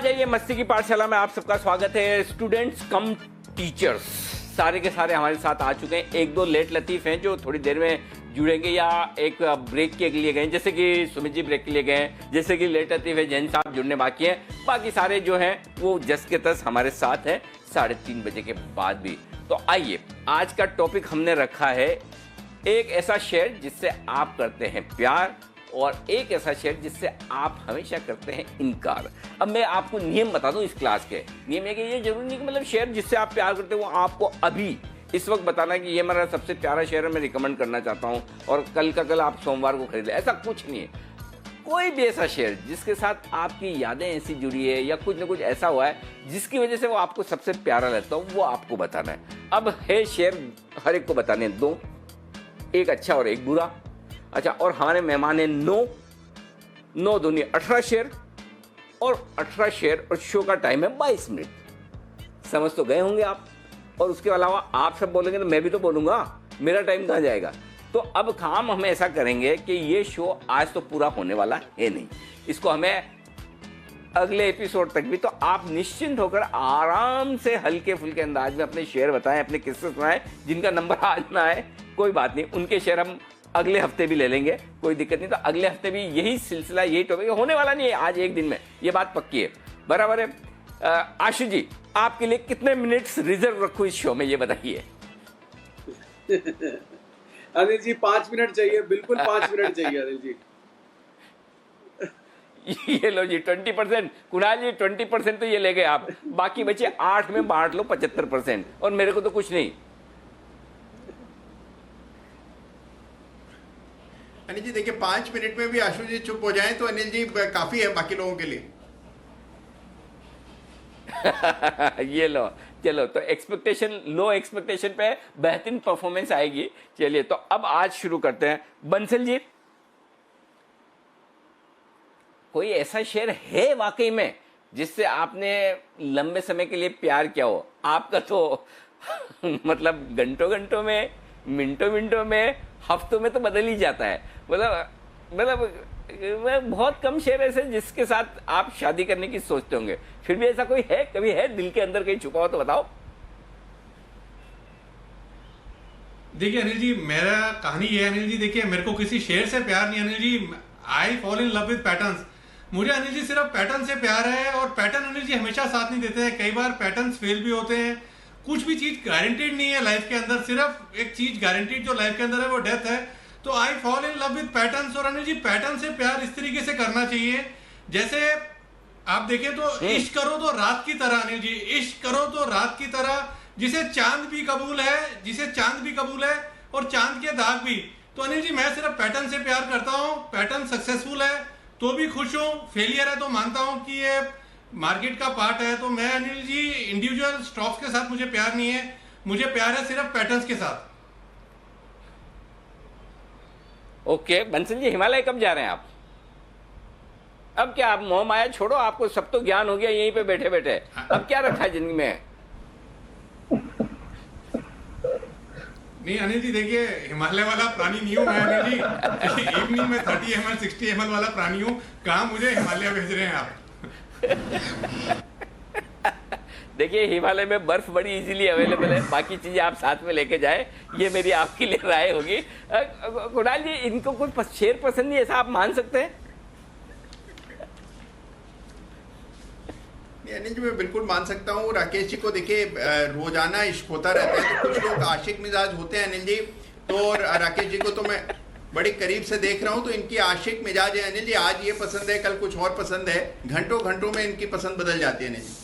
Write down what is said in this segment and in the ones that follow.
जाइए मस्ती की पाठशाला में आप सबका स्वागत है। स्टूडेंट्स कम टीचर्स सारे के सारे हमारे साथ आ चुके हैं। एक दो लेट लतीफ़ हैं जो थोड़ी देर में जुड़ेंगे या एक ब्रेक के लिए गए, जैसे कि सुमित जी ब्रेक के लिए गए, जैसे कि लेट लतीफ़ है, जैन साहब जुड़ने बाकी हैं। बाकी सारे जो हैं वो जस के तस हमारे साथ हैं 3:30 बजे के बाद भी। तो आइए, आज का टॉपिक हमने रखा है एक ऐसा शेर जिससे आप करते हैं प्यार और एक ऐसा शेर जिससे आप हमेशा करते हैं इनकार। अब मैं आपको नियम बता दूं इस क्लास के। नियम है कि ये जरूरी नहीं कि मतलब शेर जिससे आप प्यार करते हो वो आपको अभी इस वक्त बताना कि ये मेरा सबसे प्यारा शेर है, मैं रिकमेंड करना चाहता हूं और कल का कल आप सोमवार को खरीद लें, ऐसा कुछ नहीं है। कोई भी ऐसा शेर जिसके साथ आपकी यादें ऐसी जुड़ी है या कुछ ना कुछ ऐसा हुआ है जिसकी वजह से वो आपको सबसे प्यारा लगता हो, वो आपको बताना है। अब है शेर हर एक को बताने दो, एक अच्छा और एक बुरा। अच्छा, और हमारे मेहमान हैं 9 दूनी 18 शेर और 18 शेर और शो का टाइम है 22 मिनट। समझ तो गए होंगे आप। और उसके अलावा आप सब बोलेंगे तो मैं भी तो बोलूँगा, मेरा टाइम कहाँ जाएगा। तो अब काम हम ऐसा करेंगे कि ये शो आज तो पूरा होने वाला है नहीं, इसको हमें अगले एपिसोड तक भी, तो आप निश्चिंत होकर आराम से हल्के फुल्के अंदाज में अपने शेर बताएं, अपने किस्से सुनाएं। जिनका नंबर आज ना आए कोई बात नहीं, उनके शेर हम अगले हफ्ते भी ले लेंगे, कोई दिक्कत नहीं। तो अगले हफ्ते भी यही सिलसिला, यही टॉपिक होने वाला नहीं है आज एक दिन में, ये बात पक्की है, बराबर है। आशु जी, आपके लिए कितने मिनट्स रिजर्व रखूं इस शो में, ये बताइए। अनिल जी 5 मिनट चाहिए, बिल्कुल 5 मिनट चाहिए अनिल जी। ये लो जी 20%, कुणाल जी 20% तो ये ले गए आप, बाकी बचे 8 में बांट लो 75%, और मेरे को तो कुछ नहीं। अनिल जी देखिए 5 मिनट में भी आशु जी चुप हो जाएं तो अनिल जी काफी है बाकी लोगों के लिए। ये लो, चलो तो एक्सपेक्टेशन, लो एक्सपेक्टेशन पे बेहतरीन परफॉर्मेंस आएगी। चलिए तो अब आज शुरू करते हैं। बंसल जी, कोई ऐसा शेर है वाकई में जिससे आपने लंबे समय के लिए प्यार किया हो? आपका तो मतलब घंटों घंटों में, मिनटों मिनटों में, हफ्तों में तो बदल ही जाता है। मतलब बहुत कम शेर ऐसे जिसके साथ आप शादी करने की सोचते होंगे, फिर भी ऐसा कोई है, कभी है दिल के अंदर कहीं छुपा हो तो बताओ। देखिए अनिल जी, मेरा कहानी ये है अनिल जी, देखिए मेरे को किसी शेर से प्यार नहीं Anil ji. I fall in love with patterns. मुझे अनिल जी सिर्फ पैटर्न से प्यार है, और पैटर्न अनिल जी हमेशा साथ नहीं देते हैं। कई बार पैटर्न्स फेल भी होते हैं। कुछ भी चीज गारंटीड नहीं है लाइफ के अंदर, सिर्फ एक चीज गारंटीड जो लाइफ के अंदर है वो डेथ है। तो आई fall in love with patterns. और अनिल जी पैटर्न से प्यार इस तरीके से करना चाहिए, जैसे आप देखें तो इश्क करो तो रात की तरह अनिल जी, इश्क करो तो रात की तरह, जिसे चांद भी कबूल है, जिसे चांद भी कबूल है और चांद के दाग भी। तो अनिल जी मैं सिर्फ पैटर्न से प्यार करता हूँ। पैटर्न सक्सेसफुल है तो भी खुश हूँ, फेलियर है तो मानता हूँ कि ये मार्केट का पार्ट है। तो मैं अनिल जी इंडिविजुअल स्टॉक्स के साथ मुझे प्यार नहीं है, मुझे प्यार है सिर्फ पैटर्न्स के साथ। ओके बंसल जी, हिमालय कब जा रहे हैं आप? अब क्या आप मोह माया छोड़ो, आपको सब तो ज्ञान हो गया यहीं पे बैठे बैठे, अब क्या रखा है जिंदगी में? नहीं अनिल जी देखिए, हिमालय वाला प्राणी नहीं हूँ मैं अनिल जी। एक नहीं, मैं 30 ml 60 ml वाला प्राणी हूँ। कहाँ मुझे हिमालय भेज रहे हैं आप? देखिए हिमालय में बर्फ बड़ी इजीली अवेलेबल है, बाकी चीजें आप साथ में लेके जाए, ये मेरी आपके लिए राय होगी। कुणाल जी, इनको कोई शेर पसंद नहीं, ऐसा आप मान सकते हैं? अनिल जी मैं बिल्कुल मान सकता हूँ। राकेश जी को देखिए रोजाना इश्क होता रहता है, तो कुछ लोग आशिक मिजाज होते हैं अनिल जी। तो राकेश जी को तो मैं बड़ी करीब से देख रहा हूँ, तो इनकी आशिक मिजाज है अनिल जी। आज ये पसंद है, कल कुछ और पसंद है, घंटों घंटों में इनकी पसंद बदल जाती है अनिल जी।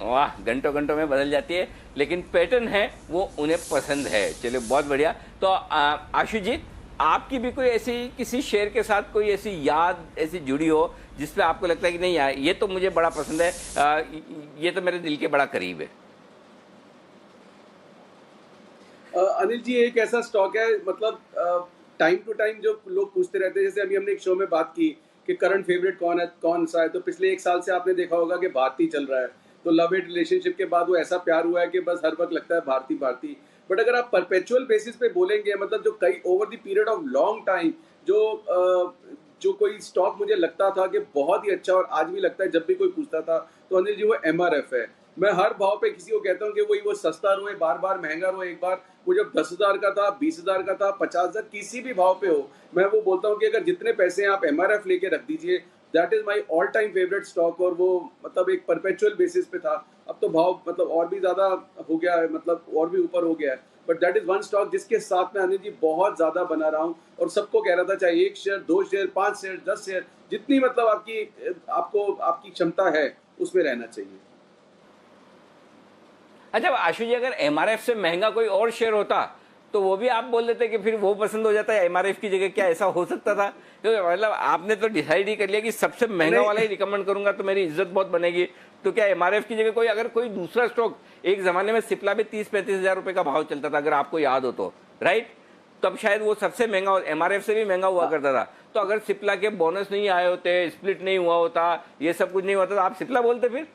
वाह, घंटों घंटों में बदल जाती है, लेकिन पैटर्न है वो उन्हें पसंद है। चलिए बहुत बढ़िया। तो आशु जी, आपकी भी कोई ऐसी किसी शेर के साथ कोई ऐसी याद ऐसी जुड़ी हो जिसपे आपको लगता है कि नहीं यार ये तो मुझे बड़ा पसंद है, ये तो मेरे दिल के बड़ा करीब है? अनिल जी एक ऐसा स्टॉक है, मतलब टाइम टू टाइम जो लोग पूछते रहते हैं, जैसे अभी हमने एक शो में बात की कि करंट फेवरेट कौन है, कौन सा है, तो पिछले 1 साल से आपने देखा होगा कि भारती चल रहा है। तो लव एट रिलेशनशिप के बाद वो ऐसा प्यार हुआ है कि बस हर वक्त लगता है भारती भारती। बट अगर आप परपेचुअल बेसिस पे बोलेंगे, मतलब जो कई over the period of long time जो जो कोई स्टॉक मुझे लगता था कि बहुत ही अच्छा और आज भी लगता है जब भी कोई पूछता था तो अनिल जी वो MRF है। मैं हर भाव पे किसी को कहता हूँ कि वही वो सस्ता रोए, बार बार महंगा रोए। एक बार वो जब 10,000 का था, 20,000 का था, 50,000 किसी भी भाव पे हो, मैं वो बोलता हूँ कि अगर जितने पैसे हैं आप MRF लेके रख दीजिए, that is my all time favourite stock. और वो मतलब एक परपेचुअल बेसिस पे था। अब तो भाव मतलब और भी ज्यादा हो गया है, मतलब और भी ऊपर हो गया है, but that is one stock जिसके साथ में अनिल जी बहुत ज्यादा बना रहा हूँ और सबको कह रहा था चाहे 1 शेयर, 2 शेयर, 5 शेयर, 10 शेयर, जितनी मतलब आपकी क्षमता है उसमें रहना चाहिए। अच्छा आशु जी, अगर MRF से महंगा कोई और शेयर होता तो वो भी आप बोल देते कि फिर वो पसंद हो जाता है MRF की जगह? क्या ऐसा हो सकता था? क्योंकि मतलब आपने तो डिसाइड ही कर लिया कि सबसे महंगा वाला ही रिकमेंड करूंगा तो मेरी इज्जत बहुत बनेगी, तो क्या MRF की जगह कोई अगर कोई दूसरा स्टॉक, एक जमाने में सिप्ला भी 30-35 हजार रुपए का भाव चलता था अगर आपको याद हो तो, राइट? तब शायद वो सबसे महंगा और MRF से भी महंगा हुआ करता था। तो अगर सिप्ला के बोनस नहीं आए होते, स्प्लिट नहीं हुआ होता, ये सब कुछ नहीं होता तो आप सिप्ला बोलते फिर?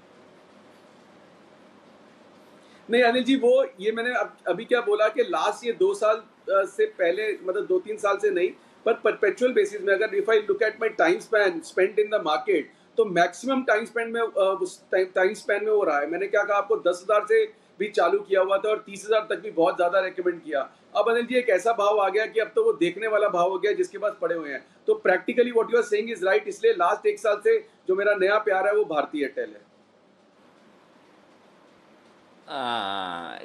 नहीं अनिल जी, वो ये मैंने अभी क्या बोला कि लास्ट ये 2 साल से पहले, मतलब 2-3 साल से नहीं, पर परपेचुअल बेसिस में अगर if I look at my time span spent in the market, तो मैक्सिमम टाइम स्पेंड में वो रहा है। मैंने क्या कहा आपको, 10,000 से भी चालू किया हुआ था और 30,000 तक भी बहुत ज्यादा रेकमेंड किया। अब अनिल जी एक ऐसा भाव आ गया कि अब तो वो देखने वाला भाव हो गया जिसके पास पड़े हुए हैं। तो practically what you are saying is right. इसलिए लास्ट 1 साल से जो मेरा नया प्यार है वो भारती एयरटेल है।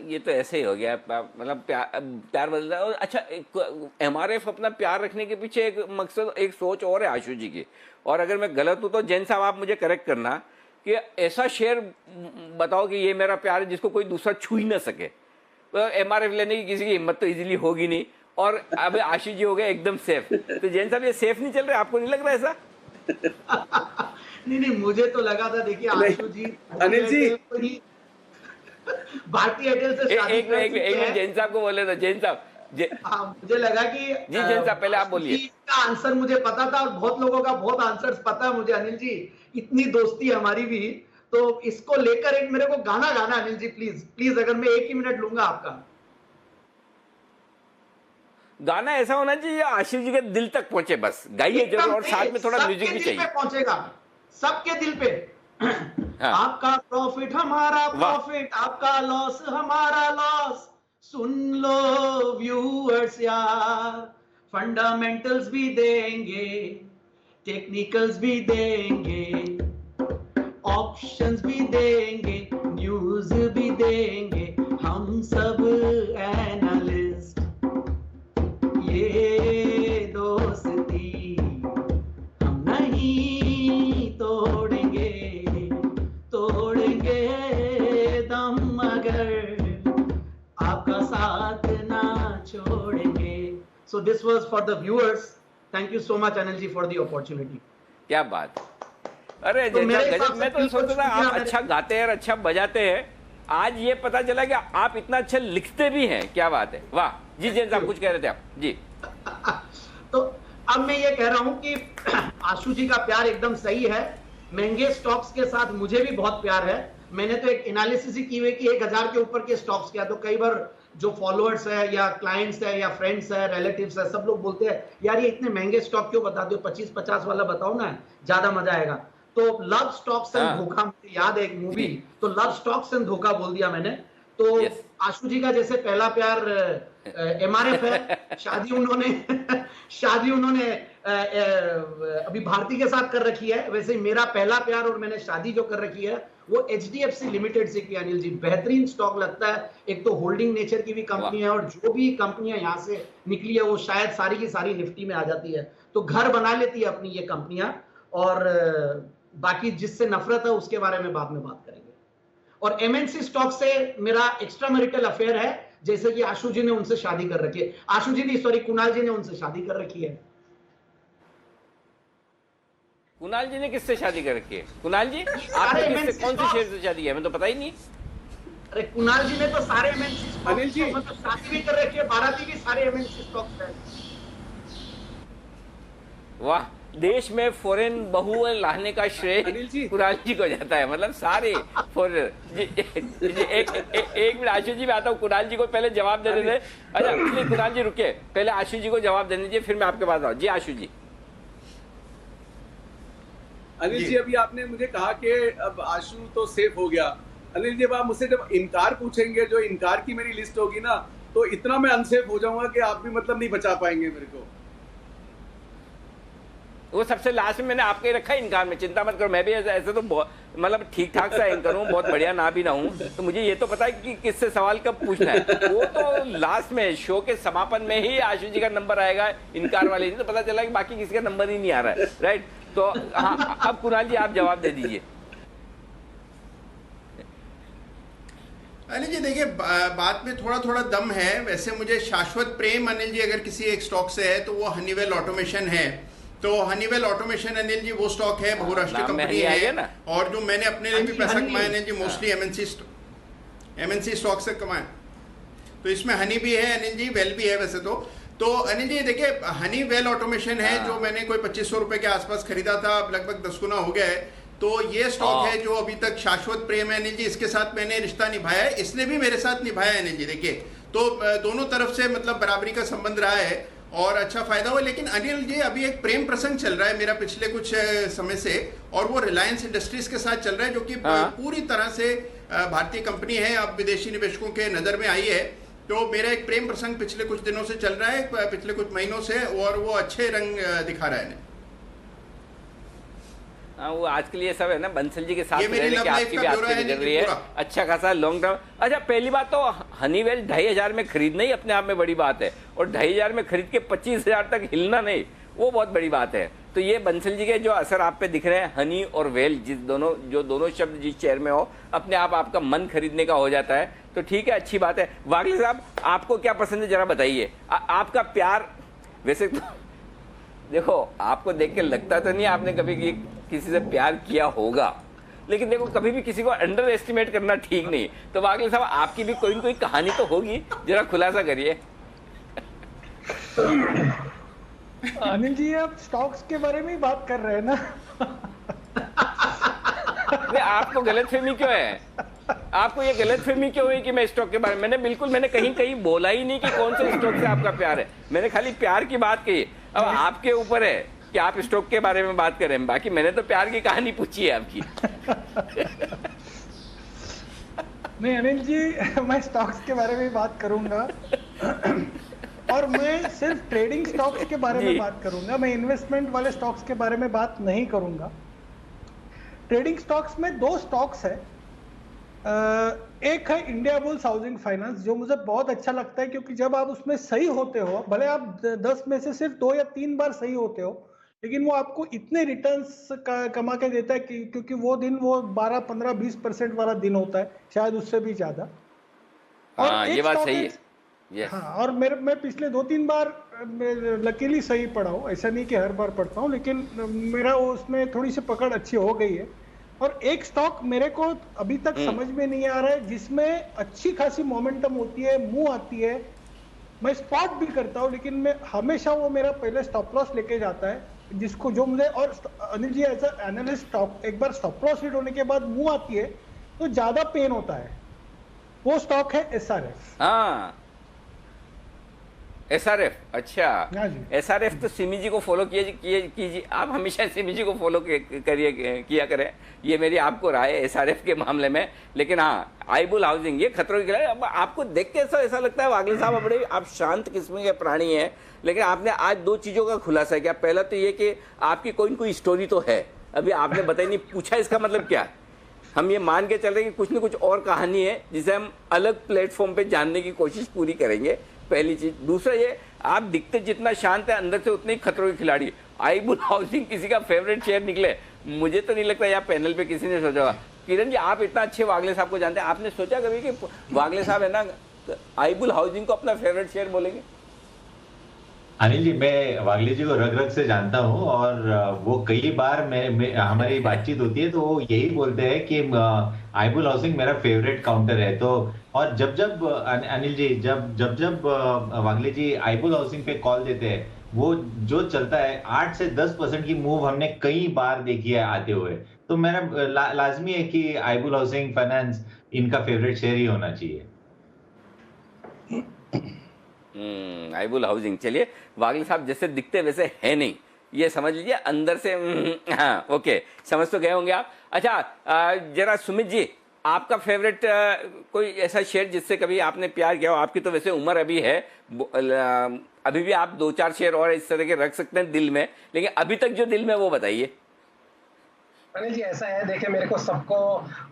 ये तो ऐसे ही हो गया, मतलब प्यार बदल रहा है। और अच्छा, MRF अपना प्यार रखने के पीछे एक मकसद, एक सोच और है आशु जी की, और अगर मैं गलत हूं तो जैन साहब आप मुझे करेक्ट करना, कि ऐसा शेयर बताओ कि ये मेरा प्यार है जिसको कोई दूसरा छू ही ना सके। तो MRF लेने की किसी की हिम्मत तो इजीली होगी नहीं, और अब आशु जी हो गए एकदम सेफ। तो जैन साहब ये सेफ नहीं चल रहा, आपको नहीं लग रहा ऐसा? नहीं, मुझे तो लगा था, देखिए आशु जी, अनिल जी भारतीय एयरटेल से शादी एक मिनट जैन साहब को बोले तो जैन साहब मुझे लगा कि जी जैन साहब पहले आप बोलिए। का आंसर मुझे पता था और बहुत लोगों का बहुत आंसर्स पता है मुझे अनिल जी, इतनी दोस्ती हमारी भी। तो इसको लेकर एक मेरे को गाना गाना अनिल जी, प्लीज प्लीज, अगर मैं 1 ही मिनट लूंगा आपका। गाना ऐसा होना चाहिए आशीष जी के दिल तक पहुंचे, बस गाइए जरूर, और साथ में थोड़ा म्यूजिक भी चाहिए। पहुंचेगा सबके दिल पे। हाँ। आपका प्रॉफिट हमारा प्रॉफिट, आपका लॉस हमारा लॉस, सुन लो व्यूअर्स यार, फंडामेंटल्स भी देंगे, टेक्निकल्स भी देंगे, ऑप्शंस भी देंगे, न्यूज भी देंगे, हम सब एनालिस्ट, ये दोस्ती हम नहीं तोड़ेंगे दम, मगर आपका साथ ना छोड़ेंगे। So this was for the viewers. Thank you so much Anil ji for the opportunity. क्या बात, अरे तो मैं तो सोच रहा आप अच्छा गाते हैं और अच्छा बजाते हैं, आज ये पता चला कि आप इतना अच्छा लिखते भी हैं, क्या बात है, वाह जी। जैन साहब कुछ कह रहे थे आप जी। तो अब मैं ये कह रहा हूं कि आशु जी का प्यार एकदम सही है, महंगे स्टॉक्स के साथ मुझे भी बहुत प्यार है। मैंने तो एक एनालिसिस ही की हुई कि 1000 के ऊपर के स्टॉक्स किया, तो कई बार जो फॉलोअर्स है या क्लाइंट्स है या फ्रेंड्स है, रिलेटिव्स है, सब लोग बोलते हैं यार ये इतने महंगे स्टॉक क्यों बताते हो, 25-50 वाला बताओ ना, ज्यादा मजा आएगा। तो लव स्टॉक्स एंड धोखा, मुझे याद है एक मूवी, तो लव स्टॉक्स एंड धोखा बोल दिया मैंने। तो आशु जी का जैसे पहला प्यार MRF है, शादी उन्होंने अभी भारती के साथ कर रखी है, वैसे ही मेरा पहला प्यार और मैंने शादी जो कर रखी है वो HDFC लिमिटेड से की। अनिल जी बेहतरीन स्टॉक लगता है, एक तो होल्डिंग नेचर की भी कंपनी है, और जो भी कंपनियां यहाँ से निकली है वो शायद सारी की सारी निफ्टी में आ जाती है, तो घर बना लेती है अपनी ये कंपनियां। और बाकी जिससे नफरत है उसके बारे में बाद में बात करेंगे। और MNC स्टॉक से मेरा एक्स्ट्रा मैरिटल अफेयर है, जैसे कि आशु जी ने उनसे शादी कर रखी है, आशु जी नहीं सॉरी कुणाल जी ने उनसे शादी कर रखी है। कुणाल जी ने किससे शादी कर रखी है? कुणाल जी आपने किससे, कौन से शेयर से शादी की है, मैं तो पता ही नहीं। अरे कुणाल जी ने तो सारे MNC अनिल जी मतलब शादी भी कर रखी है, बाराती भी सारे MNC स्टॉक्स है। वाह, देश में फॉरेन बहू लाने का श्रेय कुणाल जी को जाता है, मतलब सारे फॉरेन जी। एक मिनट आशु जी, मैं आता हूँ, कुणाल जी को पहले जवाब देने दे। अच्छा कुणाल जी रुके, पहले आशु जी को जवाब देने दीजिए, फिर मैं आपके पास आऊँ। जी आशु जी। अनिल जी अभी आपने मुझे कहा कि अब आशु तो सेफ हो गया। अनिल जी अब आप मुझसे जब इनकार पूछेंगे, जो इनकार की मेरी लिस्ट होगी ना, तो इतना मैं अनसेफ हो जाऊंगा कि आप भी मतलब नहीं बचा पाएंगे मेरे को। वो सबसे लास्ट में मैंने आपके ही रखा है इनकार में, चिंता मत करो। मैं भी ऐसे तो मतलब ठीक ठाक सा एंकर हूँ, बहुत बढ़िया ना भी ना हूँ, तो मुझे ये तो पता है कि किससे सवाल कब पूछना है। वो तो लास्ट में शो के समापन में ही आशु जी का नंबर आएगा इनकार वाले, तो पता चला कि बाकी किसी का नंबर ही नहीं आ रहा है, राइट। तो हाँ, अब कुणाल जी आप जवाब दे दीजिए। अनिल जी देखिए, बात में थोड़ा थोड़ा दम है। वैसे मुझे शाश्वत प्रेम अनिल जी अगर किसी एक स्टॉक से है तो वो हनीवेल ऑटोमेशन है। तो हनीवेल ऑटोमेशन अनिल जी वो स्टॉक है, बहुराष्ट्रीय कंपनी है, और जो मैंने अपने लिए भी पैसा कमाया Anil ji mostly MNC stock से कमाया। तो इसमें हनी भी है अनिल जी, वेल भी है वैसे तो अनिल जी देखिए, हनी वेल ऑटोमेशन है जो मैंने कोई 2500 रुपए के आसपास खरीदा था, अब लगभग 10 गुना हो गया है। तो ये स्टॉक है जो अभी तक शाश्वत प्रेम है अनिल जी, इसके साथ मैंने रिश्ता निभाया है, इसने भी मेरे साथ निभाया है अनिल जी। देखिए तो दोनों तरफ से मतलब बराबरी का संबंध रहा है और अच्छा फायदा हुआ। लेकिन अनिल जी अभी एक प्रेम प्रसंग चल रहा है मेरा पिछले कुछ समय से, और वो रिलायंस इंडस्ट्रीज के साथ चल रहा है, जो कि पूरी तरह से भारतीय कंपनी है, अब विदेशी निवेशकों के नजर में आई है। तो मेरा एक प्रेम प्रसंग पिछले कुछ दिनों से चल रहा है, पिछले कुछ महीनों से, और वो अच्छे रंग दिखा रहा है। हाँ, वो आज के लिए सब है ना बंसल जी के साथ रहने की आपकी भी ब्यौरा आपकी गुजर रही है, अच्छा खासा लॉन्ग टर्म। अच्छा, पहली बात तो हनीवेल 2500 में खरीदना ही अपने आप में बड़ी बात है, और 2500 में खरीद के 25,000 तक हिलना नहीं, वो बहुत बड़ी बात है। तो ये बंसल जी के जो असर आप पे दिख रहे हैं, हनी और वेल, जो दोनों शब्द जिस शेयर में हो, अपने आप आपका मन खरीदने का हो जाता है, तो ठीक है, अच्छी बात है। वागले साहब आपको क्या पसंद है जरा बताइए। आपका प्यार, वैसे तो देखो आपको देख के लगता तो नहीं आपने कभी किसी से प्यार किया होगा, लेकिन देखो कभी भी किसी को अंडर एस्टिमेट करना ठीक नहीं। तो वागले साहब आपकी भी कोई न कोई कहानी तो होगी, जरा खुलासा करिए। अनिल जी आप स्टॉक्स के बारे में ही बात कर रहे हैं ना? आपको गलतफहमी क्यों है? आपको ये गलतफहमी क्यों हुई कि मैं स्टॉक के बारे में, मैंने कहीं बोला ही नहीं कि कौन से स्टॉक से आपका प्यार है, मैंने खाली प्यार की बात कही। अब आपके ऊपर है कि आप स्टॉक के बारे में बात करें, बाकी मैंने तो प्यार की कहानी पूछी है आपकी। नहीं अनिल जी, मैं स्टॉक्स के बारे में बात करूंगा और मैं सिर्फ ट्रेडिंग स्टॉक्स के बारे में बात करूंगा, मैं इन्वेस्टमेंट वाले स्टॉक्स के बारे में बात नहीं करूंगा। ट्रेडिंग स्टॉक्स में दो स्टॉक्स है, एक है इंडिया बुल्स हाउसिंग फाइनेंस, जो मुझे बहुत अच्छा लगता है क्योंकि जब आप उसमें सही होते हो, भले आप 10 में से सिर्फ 2 या 3 बार सही होते हो, लेकिन वो आपको इतने रिटर्न्स कमा के देता है क्योंकि वो दिन वो 12, 15, 20% वाला दिन होता है, शायद उससे भी ज्यादा। और ये बात सही है। yes. हाँ, और मैं पिछले 2-3 बार लकीली सही पढ़ा हूँ, ऐसा नहीं कि हर बार पढ़ता हूँ, लेकिन मेरा उसमें थोड़ी सी पकड़ अच्छी हो गई है। और एक स्टॉक मेरे को अभी तक समझ में नहीं आ रहा है, जिसमें अच्छी खासी मोमेंटम होती है, मुंह आती है, मैं स्पॉट भी करता हूँ, लेकिन मैं हमेशा वो मेरा पहले स्टॉप लॉस लेके जाता है, जिसको जो मुझे, और Anil ji as analyst stock एक बार स्टॉप लॉस हिट होने के बाद मुंह आती है तो ज्यादा पेन होता है। वो स्टॉक है SRF। हाँ, SRF, अच्छा SRF तो सिमी जी को फॉलो कीजिए आप, हमेशा सिमी जी को फॉलो किया करें, ये मेरी आपको राय है SRF के मामले में। लेकिन हाँ, आईबुल हाउसिंग ये खतरों के खिलाड़ी। अब आपको देख के ऐसा लगता है वागले साहब बड़े आप शांत किस्म के प्राणी हैं, लेकिन आपने आज 2 चीजों का खुलासा किया। पहला तो ये कि आपकी कोई न कोई स्टोरी तो है, अभी आपने बताई नहीं, पूछा इसका मतलब क्या है? हम ये मान के चल रहे हैं कि कुछ न कुछ और कहानी है जिसे हम अलग प्लेटफॉर्म पे जानने की कोशिश पूरी करेंगे, पहली चीज। दूसरा ये, आप दिखते जितना शांत है, अंदर से उतने ही खतरों के खिलाड़ी। आईबुल हाउसिंग किसी का फेवरेट शेयर निकले, मुझे तो नहीं लगता यहाँ पैनल पे किसी ने सोचा होगा। किरण जी आप इतना अच्छे वागले साहब को जानते हैं, आपने सोचा कभी कि वागले साहब है ना आईबुल हाउसिंग को अपना फेवरेट शेयर बोलेंगे? अनिल जी, मैं वागले जी को रग रग से जानता हूँ, और वो कई बार हमारी बातचीत होती है तो वो यही बोलते हैं कि आईबुल हाउसिंग मेरा फेवरेट काउंटर है। तो और जब अनिल जी जब वागले जी आईबुल हाउसिंग पे कॉल देते हैं, वो जो चलता है 8 से 10% की मूव हमने कई बार देखी है आते हुए। तो मेरा लाजमी है कि आईबुल हाउसिंग फाइनेंस इनका फेवरेट शेयर ही होना चाहिए। आईबुल हाउसिंग, चलिए वागले साहब जैसे दिखते वैसे है नहीं, ये समझ लीजिए अंदर से हाँ ओके, समझ तो गए होंगे आप। अच्छा जरा सुमित जी, आपका फेवरेट कोई ऐसा शेयर जिससे कभी आपने प्यार किया हो? आपकी तो वैसे उम्र अभी है, अभी भी आप 2-4 शेयर और इस तरह के रख सकते हैं दिल में, लेकिन अभी तक जो दिल में वो बताइए। अनिल जी ऐसा है, देखिए मेरे को सबको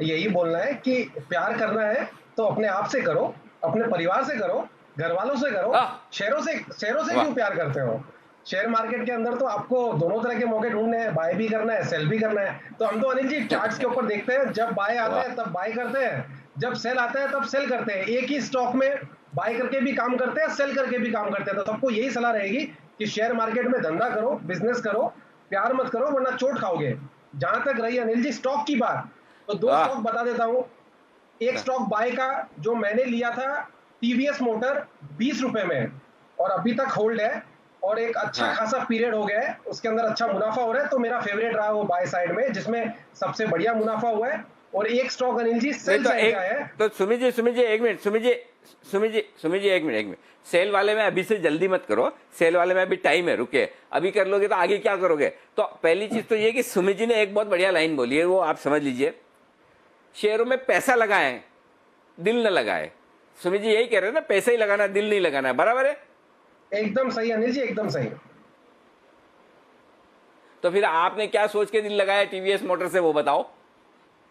यही बोलना है कि प्यार करना है तो अपने आप से करो, अपने परिवार से करो, घर वालों से करो। शेयरों से क्यों प्यार करते हो? शेयर मार्केट के अंदर तो आपको दोनों तरह के मौके ढूंढने हैं, बाय भी करना है, सेल भी करना है। तो हम तो अनिल जी चार्ट्स के ऊपर देखते हैं, जब बाय आता है तब बाय करते हैं, जब सेल आता है तब सेल करते हैं। एक ही स्टॉक में बाय करके भी काम करते हैं, सेल करके भी काम करते हैं। तो सबको यही सलाह रहेगी कि शेयर मार्केट में धंधा करो, बिजनेस करो, प्यार मत करो वरना चोट खाओगे। जहां तक रही अनिल जी स्टॉक की बात, तो 2 स्टॉक बता देता हूं। एक स्टॉक बाय का जो मैंने लिया था टीवीएस मोटर 20 रुपए में, और अभी तक होल्ड है, और एक अच्छा खासा पीरियड हो गया है, उसके अंदर अच्छा मुनाफा हो रहा है। तो मेरा फेवरेट रहा वो बाय साइड में, जिसमें सबसे बढ़िया मुनाफा हुआ है। और एक stock Anil ji sell side का है। तो सुमित जी एक मिनट, सेल वाले में अभी से जल्दी मत करो, सेल वाले में अभी टाइम है, रुके, अभी कर लोगे तो आगे क्या करोगे? तो पहली चीज तो ये कि सुमित जी ने एक बहुत बढ़िया लाइन बोली है, वो आप समझ लीजिए, शेयरों में पैसा लगाएं, दिल न लगाए। सुमित जी यही कह रहे हैं ना, पैसा ही लगाना, दिल नहीं लगाना, बराबर है? एकदम सही अनिल जी, एकदम सही। तो फिर आपने क्या सोच के दिल लगाया टीवीएस मोटर से, वो बताओ।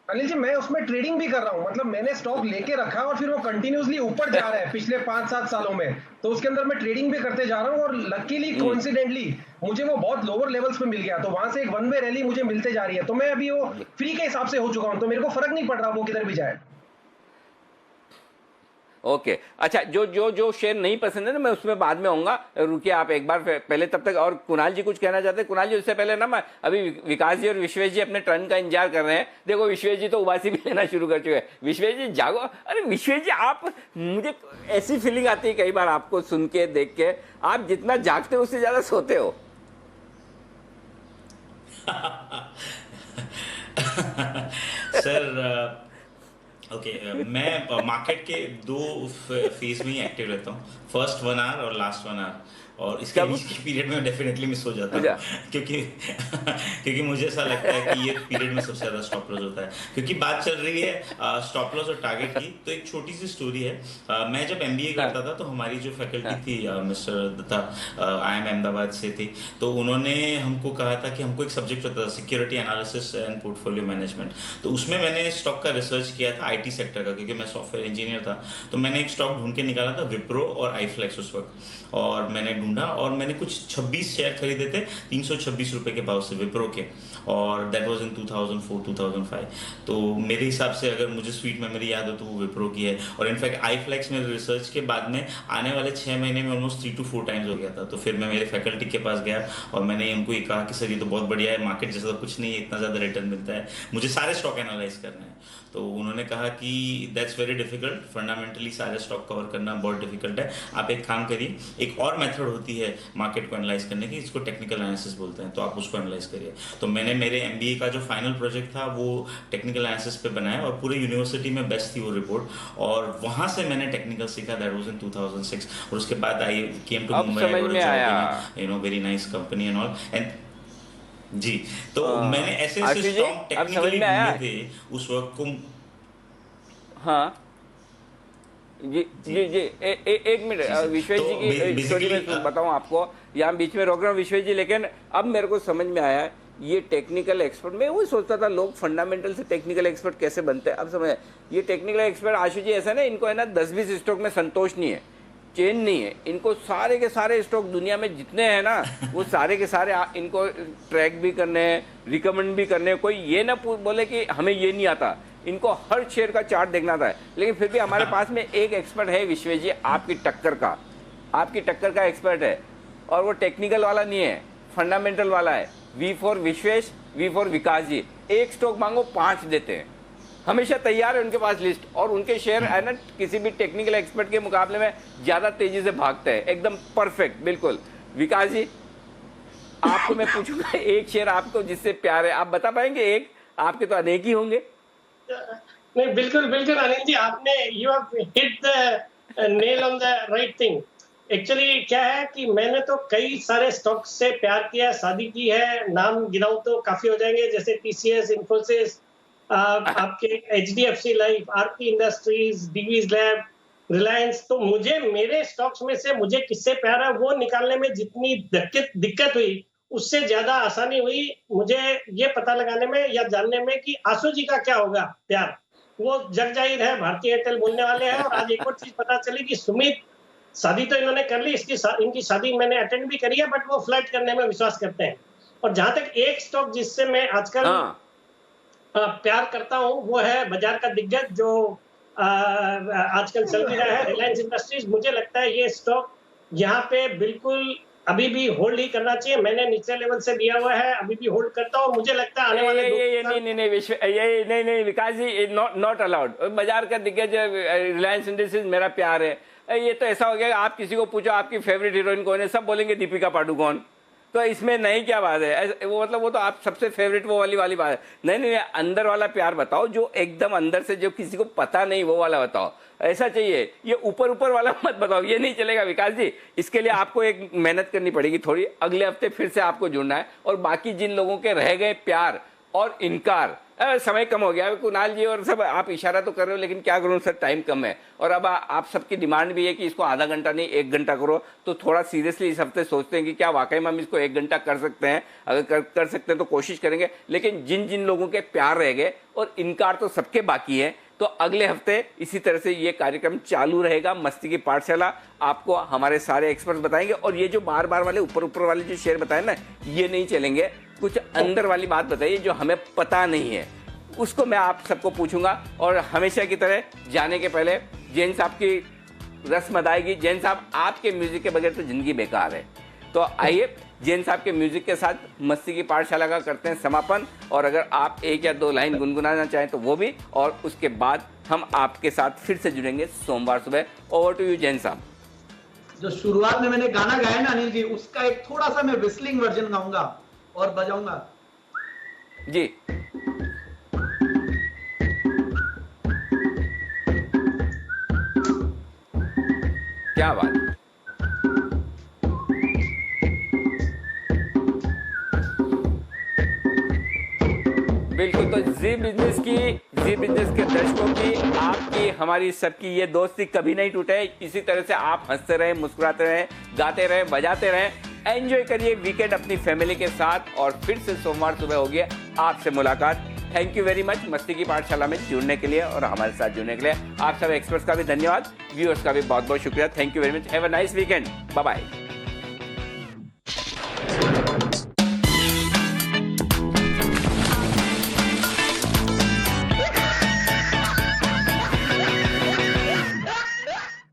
अनिल जी मैं उसमें ट्रेडिंग भी कर रहा हूं, मतलब मैंने स्टॉक लेके रखा और फिर वो कंटिन्यूअसली ऊपर जा रहा है पिछले 5-7 सालों में। तो उसके अंदर मैं ट्रेडिंग भी करते जा रहा हूं, और लकीली कोइंसिडेंटली मुझे वो बहुत लोअर लेवल्स पे मिल गया। तो वहां से एक वन वे रैली मुझे मिलते जा रही है। तो मैं अभी वो फ्री के हिसाब से हो चुका हूं, तो मेरे को फर्क नहीं पड़ रहा वो किधर भी जाए। ओके अच्छा, जो शेयर नहीं पसंद है ना, मैं उसमें बाद में आऊंगा, रुकिए आप एक बार पहले, तब तक। और कुणाल जी कुछ कहना चाहते हैं? कुणाल जी उससे पहले ना, मैं अभी विकास जी और विश्वेश जी अपने टर्न का इंतजार कर रहे हैं। देखो विश्वेश जी तो उबासी भी लेना शुरू कर चुके हैं। विश्वेश जी जागो। अरे विश्वेश जी, आप, मुझे ऐसी फीलिंग आती है कई बार आपको सुन के, देख के, आप जितना जागते हो उससे ज्यादा सोते हो। सर ओके मैं मार्केट के 2 फेज में ही एक्टिव रहता हूँ, फर्स्ट 1 आवर और लास्ट 1 आवर। और इसके बीच के पीरियड में डेफिनेटली मिस हो जाता है, क्योंकि मुझे ऐसा लगता है कि ये पीरियड में सबसे ज्यादा स्टॉप लॉस होता है। क्योंकि बात चल रही है स्टॉप लॉस और टारगेट की, तो एक छोटी सी स्टोरी है। मैं जब MBA करता था तो हमारी जो फैकल्टी थी मिस्टर दत्ता, IIM अहमदाबाद से थी, तो उन्होंने हमको कहा था कि हमको एक सब्जेक्ट होता था security analysis and portfolio management. तो उसमें मैंने स्टॉक का रिसर्च किया था IT सेक्टर का, क्योंकि मैं सॉफ्टवेयर इंजीनियर था। तो मैंने एक स्टॉक ढूंढ के निकाला था, विप्रो और आईफ्लेक्स उस वक्त, और मैंने ढूंढा और मैंने कुछ 26 शेयर खरीदे थे 326 रुपए के भाव से विप्रो के, और दैट वाज इन 2004-2005। तो मेरे हिसाब से अगर मुझे स्वीट मेमोरी याद हो तो वो विप्रो की है। और इनफैक्ट आईफ्लेक्स में रिसर्च के बाद में आने वाले 6 महीने में ऑलमोस्ट 3 to 4 टाइम्स हो गया था। तो फिर मैं मेरे फैकल्टी के पास गया और मैंने उनको ये कहा कि सर ये तो बहुत बढ़िया है, मार्केट जैसा तो कुछ नहीं है, इतना ज़्यादा रिटर्न मिलता है, मुझे सारे स्टॉक एनालाइज करना है। तो उन्होंने कहा कि दैट्स वेरी डिफिकल्ट, फंडामेंटली सारे स्टॉक कवर करना बहुत डिफिकल्ट है, आप एक काम करिए, एक और मेथड होती है मार्केट को एनालाइज करने की, इसको टेक्निकल एनालिसिस बोलते हैं, तो आप उसको एनालाइज करिए। तो मैंने मेरे MBA का जो फाइनल प्रोजेक्ट था वो टेक्निकल एनालिसिस पे बनाया, और पूरे यूनिवर्सिटी में बेस्ट थी वो रिपोर्ट, और वहाँ से मैंने टेक्निकल सीखा, दैट वाज इन 2006। और उसके बाद I came to Mumbai, you know, very nice company and all, and ji. तो मैंने ऐसे स्टॉक टेक्निकली ढूंढे थे उस वक्त को। हाँ जी जी जी, एक मिनट विश्वेश जी की स्टोरी में बताऊं आपको, यहाँ बीच में रोक रहा हूँ विश्वेश जी, लेकिन अब मेरे को समझ में आया ये टेक्निकल एक्सपर्ट। मैं वही सोचता था लोग फंडामेंटल से टेक्निकल एक्सपर्ट कैसे बनते हैं, अब समझ ये टेक्निकल एक्सपर्ट। आशु जी ऐसा ना, इनको है ना 10-20 स्टॉक में संतोष नहीं है, चेन नहीं है, इनको सारे के सारे स्टॉक दुनिया में जितने हैं ना वो सारे के सारे इनको ट्रैक भी करने हैं, रिकमेंड भी करने हैं। कोई ये ना बोले कि हमें ये नहीं आता, इनको हर शेयर का चार्ट देखना था। लेकिन फिर भी हमारे पास में एक एक्सपर्ट है विश्वेश जी, आपकी टक्कर का एक्सपर्ट है, और वो टेक्निकल वाला नहीं है, फंडामेंटल वाला है। V for Vishwesh, V for Vikas ji. एक स्टॉक मांगो 5 देते हैं, हमेशा तैयार है उनके पास लिस्ट, और उनके शेयर है ना किसी भी टेक्निकल एक्सपर्ट के मुकाबले में ज्यादा तेजी से भागते हैं, एकदम परफेक्ट, बिल्कुल। विकास जी आपको मैं पूछूंगा एक शेयर आपको जिससे प्यार है, आप बता पाएंगे? एक, आपके तो अनेक ही होंगे। नहीं, बिल्कुल बिल्कुल अनिल जी, आपने you have hit the nail on the right thing. Actually क्या है कि मैंने तो कई सारे स्टॉक से प्यार किया, शादी की है, नाम गिनाऊं तो काफी हो जाएंगे, जैसे टीसीएस, इन्फोसिस, आपके HDFC life, RP industries, Divi's lab, Reliance. तो मुझे मेरे स्टॉक्स में से मुझे किससे प्यार है वो निकालने में जितनी दिक्कत हुई, उससे ज्यादा आसानी हुई मुझे ये पता लगाने में या जानने में कि आशु जी का क्या होगा प्यार। वो जग जाहिर है, भारतीय एयरटेल बोलने वाले हैं। और आज एक और चीज पता चली कि सुमित, शादी तो इन्होंने कर ली, इनकी शादी मैंने अटेंड भी करी है, बट वो फ्लर्ट करने में विश्वास करते हैं। और जहां तक एक स्टॉक जिससे मैं आजकल प्यार करता हूं वो है बाजार का दिग्गज जो आजकल चल भी रहा है, रिलायंस इंडस्ट्रीज। मुझे लगता है ये स्टॉक यहाँ पे बिल्कुल अभी भी होल्ड ही करना चाहिए। मैंने निचले लेवल से लिया हुआ है, अभी भी होल्ड करता हूँ। मुझे लगता है आने वाले नहीं विकास जी, नॉट अलाउड। बाजार का दिग्गज रिलायंस इंडस्ट्रीज मेरा प्यार है, ये तो ऐसा हो गया आप किसी को पूछो आपकी फेवरेट हीरोइन कौन है, सब बोलेंगे दीपिका पादुकोण। तो इसमें नहीं क्या बात है, वो मतलब वो तो आप सबसे फेवरेट वो वाली बात है। नहीं, अंदर वाला प्यार बताओ, जो एकदम अंदर से जो किसी को पता नहीं वो वाला बताओ, ऐसा चाहिए। ये ऊपर वाला मत बताओ, ये नहीं चलेगा विकास जी। इसके लिए आपको एक मेहनत करनी पड़ेगी थोड़ी। अगले हफ्ते फिर से आपको जुड़ना है। और बाकी जिन लोगों के रह गए प्यार और इनकार, समय कम हो गया कुणाल जी और सब, आप इशारा तो कर रहे हो लेकिन क्या करूं सर, टाइम कम है। और अब आप सबकी डिमांड भी है कि इसको आधा घंटा नहीं 1 घंटा करो, तो थोड़ा सीरियसली इस हफ्ते सोचते हैं कि क्या वाकई में हम इसको 1 घंटा कर सकते हैं। अगर कर सकते हैं तो कोशिश करेंगे। लेकिन जिन लोगों के प्यार रह गए और इनकार तो सबके बाकी है, तो अगले हफ्ते इसी तरह से ये कार्यक्रम चालू रहेगा। मस्ती की पाठशाला आपको हमारे सारे एक्सपर्ट बताएंगे। और ये जो बार वाले ऊपर वाले जो शेयर बताए ना, ये नहीं चलेंगे। कुछ अंदर वाली बात बताइए जो हमें पता नहीं है, उसको मैं आप सबको पूछूंगा। और हमेशा की तरह जाने के पहले जैन साहब की रस्म अदायगी। जैन साहब, आपके म्यूजिक के बगैर तो जिंदगी बेकार है। तो आइए जैन साहब के म्यूजिक के साथ मस्ती की पाठशाला का करते हैं समापन। और अगर आप 1 या 2 लाइन गुनगुनाना चाहें तो वो भी, और उसके बाद हम आपके साथ फिर से जुड़ेंगे सोमवार सुबह। ओवर टू यू जैन साहब। जो शुरुआत में मैंने गाना गाया ना अनिल जी, उसका एक थोड़ा सा मैं विस्लिंग वर्जन गाऊंगा और बजाऊंगा जी। क्या बात। बिल्कुल। तो जी बिजनेस के दर्शकों की, आपकी, हमारी सबकी ये दोस्ती कभी नहीं टूटे। इसी तरह से आप हंसते रहें, मुस्कुराते रहें, गाते रहें, बजाते रहें। एंजॉय करिए वीकेंड अपनी फैमिली के साथ। और फिर से सोमवार सुबह होगी आपसे मुलाकात। थैंक यू वेरी मच मस्ती की पाठशाला में जुड़ने के लिए और हमारे साथ जुड़ने के लिए। आप सब एक्सपर्ट्स का भी धन्यवाद, व्यूअर्स का भी बहुत बहुत शुक्रिया। Thank you very much. Have a nice weekend. Bye bye.